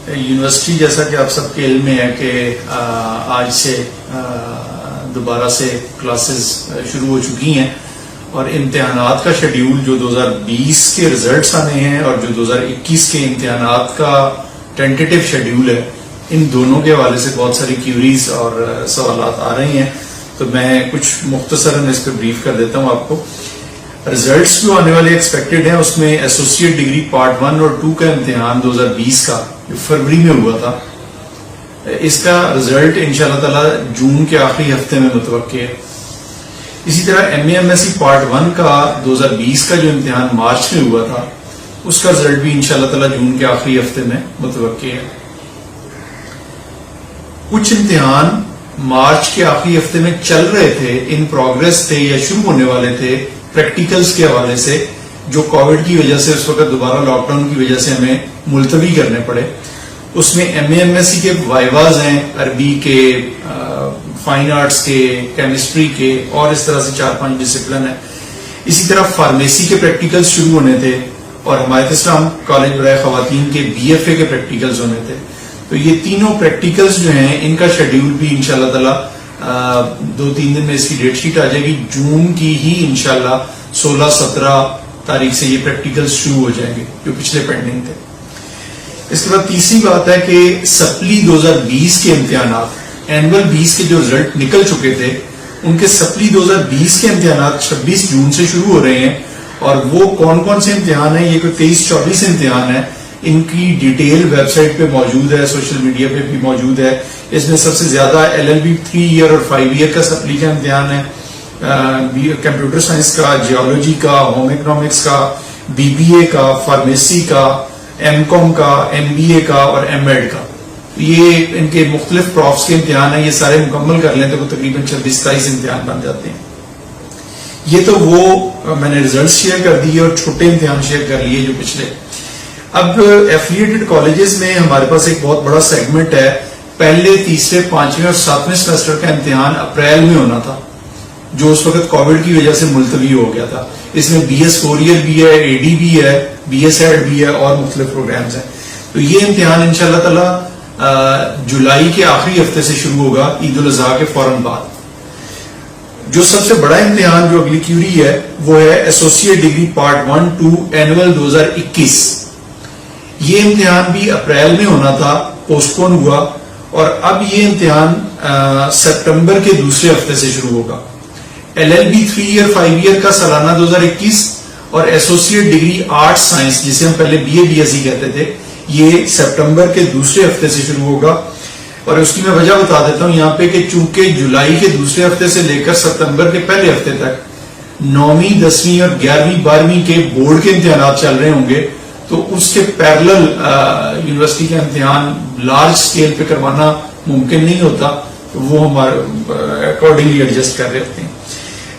University جیسا کہ آپ سب کے علم میں ہے کہ آج سے دوبارہ سے کلاسز شروع ہو چکی ہیں اور امتحانات کا شیڈیول جو 2020 کے رزلٹس آنے ہیں اور جو 2021 کے امتحانات کا ٹینٹیٹیو شیڈیول ہے، ان دونوں کے حوالے سے بہت ساری کیوریز اور سوالات آ رہے ہیں، تو میں کچھ مختصراً اس پہ بریف کر دیتا ہوں آپ کو۔ ریزلٹس جو آنے والے ایکسپیکٹڈ ہیں، اس میں ایسوسیٹ ڈگری پارٹ 1 اور 2 کا امتحان 2020 کا جو فروری میں ہوا تھا، اس کا رزلٹ انشاءاللہ تعالی جون کے آخری ہفتے میں متوقع ہے۔ اسی طرح M A M S C part 1 کا 2020 کا جو امتحان مارچ میں ہوا تھا، اس کا رزلٹ بھی انشاءاللہ تعالی جون کے آخری ہفتے میں متوقع ہے۔ کچھ امتحان مارچ کے آخری ہفتے میں چل رہے تھے، ان پروگرس تھے یا شروع ہونے والے تھے پریکٹیکلز کے حوالے سے، جو کووڈ کی وجہ سے اس وقت دوبارہ لاک ڈاؤن کی وجہ سے ہمیں ملتوی کرنے پڑے۔ اس میں M A M S C کے وائواز ہیں، عربی کے، فائن آرٹس کے، کیمسٹری کے، اور اس طرح سے 4-5 ڈسپلن ہیں۔ اسی طرح فارمیسی کے پریکٹیکلز شروع ہونے تھے اور حمایت اسلام کالج برائے خواتین کے بی ایف اے کے پریکٹیکلز ہونے تھے۔ تو یہ تینوں پریکٹیکلز جو ہیں، ان کا شیڈیول بھی انشاءاللہ تعالی 2-3 دن میں اس کی ڈیٹ شیٹ آ جائے گی۔ جون کی ہی انشاءاللہ 16-17 تاریخ سے یہ پریکٹیکلز شروع ہو جائیں گے جو پچھلے پینڈنگ تھے۔ اس کے بعد تیسری بات ہے کہ سپلی 2020 کے امتحانات، اینول 20 کے جو رزلٹ نکل چکے تھے، ان کے سپلی 2020 کے امتحانات 26 جون سے شروع ہو رہے ہیں، اور وہ کون کون سے امتحان ہیں، یہ کوئی 23-24 امتحان ہیں۔ ان کی ڈیٹیل ویب سائٹ پہ موجود ہے، سوشل میڈیا پہ بھی موجود ہے۔ اس میں سب سے زیادہ LLB 3 ایئر اور 5 ایئر کا سپلی کا امتحان ہے، کمپیوٹر سائنس کا، جیولوجی کا، ہوم اکنامکس کا، BBA کا، فارمیسی کا، M.Com کا، MBA کا اور M.Ed کا۔ یہ ان کے مختلف پروفس کے امتحان ہیں، یہ سارے مکمل کر لیں تو وہ تقریباً 26-27 امتحان بن جاتے ہیں۔ یہ تو وہ میں نے ریزلٹ شیئر کر دیے اور چھوٹے امتحان شیئر کر لیے جو پچھلے۔ اب ایفیلیٹڈ کالجز میں ہمارے پاس ایک بہت بڑا سیگمنٹ ہے۔ پہلے، تیسرے، 5ویں اور 7ویں سیمسٹر کا امتحان اپریل میں ہونا تھا، جو اس وقت کووڈ کی وجہ سے ملتوی ہو گیا تھا۔ اس میں BS 4 ایئر بھی ہے، AD بھی ہے، BS Ed بھی ہے اور مختلف پروگرامز ہیں۔ تو یہ امتحان انشاءاللہ تعالی جولائی کے آخری ہفتے سے شروع ہوگا، عید الاضحیٰ کے فوراً بعد۔ جو سب سے بڑا امتحان جو اگلی کیوری ہے، وہ ہے ایسوسیٹ ڈگری پارٹ 1-2 اینول 2021۔ یہ امتحان بھی اپریل میں ہونا تھا، پوسٹ پون ہوا، اور اب یہ امتحان سپٹمبر کے دوسرے ہفتے سے شروع ہوگا۔ LLB 3 ایئر 5 ایئر کا سالانہ 2021 اور ایسوسیٹ ڈگری آرٹ سائنس، جسے ہم پہلے BA BSc کہتے تھے، یہ سپٹمبر کے دوسرے ہفتے سے شروع ہوگا۔ اور اس کی میں وجہ بتا دیتا ہوں یہاں پہ کہ چونکہ جولائی کے دوسرے ہفتے سے لے کر ستمبر کے پہلے ہفتے تک 9ویں، 10ویں اور 11ویں 12ویں کے بورڈ کے امتحانات چل رہے ہوں گے، تو اس کے پیرلل یونیورسٹی کا امتحان لارج سکیل پہ کروانا ممکن نہیں ہوتا، تو وہ ہمارے اکارڈنگلی ایڈجسٹ کر رہے ہوتے ہیں۔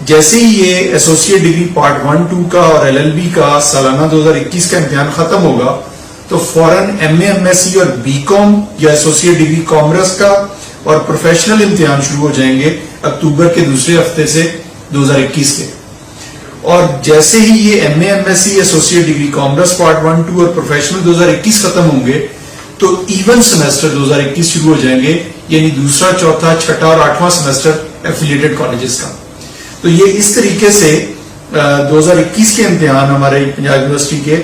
جیسے ہی یہ ایسوسیٹ ڈگری پارٹ 1-2 کا اور LLB کا سالانہ 2021 کا امتحان ختم ہوگا، تو فوراً MA MSc اور BCom یا ایسوسیٹ ڈگری کامرس کا اور پروفیشنل امتحان شروع ہو جائیں گے اکتوبر کے دوسرے ہفتے سے 2021 کے۔ اور جیسے ہی یہ MA MSc associate degree commerce part 1-2 اور پروفیشنل 2021 ختم ہوں گے، تو ایون سیمسٹر 2021 شروع ہو جائیں گے، یعنی دوسرا، چوتھا، چھٹا اور 8واں سیمسٹر ایفیلیٹڈ کالجز کا۔ تو یہ اس طریقے سے 2021 کے امتحان ہمارے پنجاب یونیورسٹی کے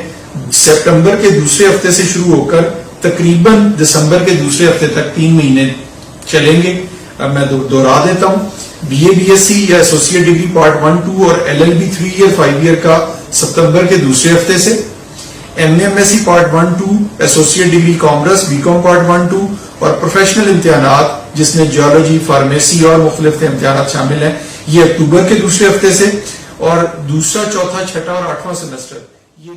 سپٹمبر کے دوسرے ہفتے سے شروع ہو کر تقریباً دسمبر کے دوسرے ہفتے تک 3 مہینے چلیں گے۔ اب میں دوہرا دیتا ہوں، BA BSc یا ایسوسیٹ ڈگری پارٹ 1-2 اور LLB 3 ایئر 5 ایئر کا ستمبر کے دوسرے ہفتے سے، MA MSc part 1-2، associate degree commerce BCom part 1-2 اور پروفیشنل امتحانات جس میں جیولوجی، فارمیسی اور مختلف امتحانات شامل ہیں، یہ اکتوبر کے دوسرے ہفتے سے، اور دوسرا، چوتھا، چھٹا اور 8واں سیمسٹر یہ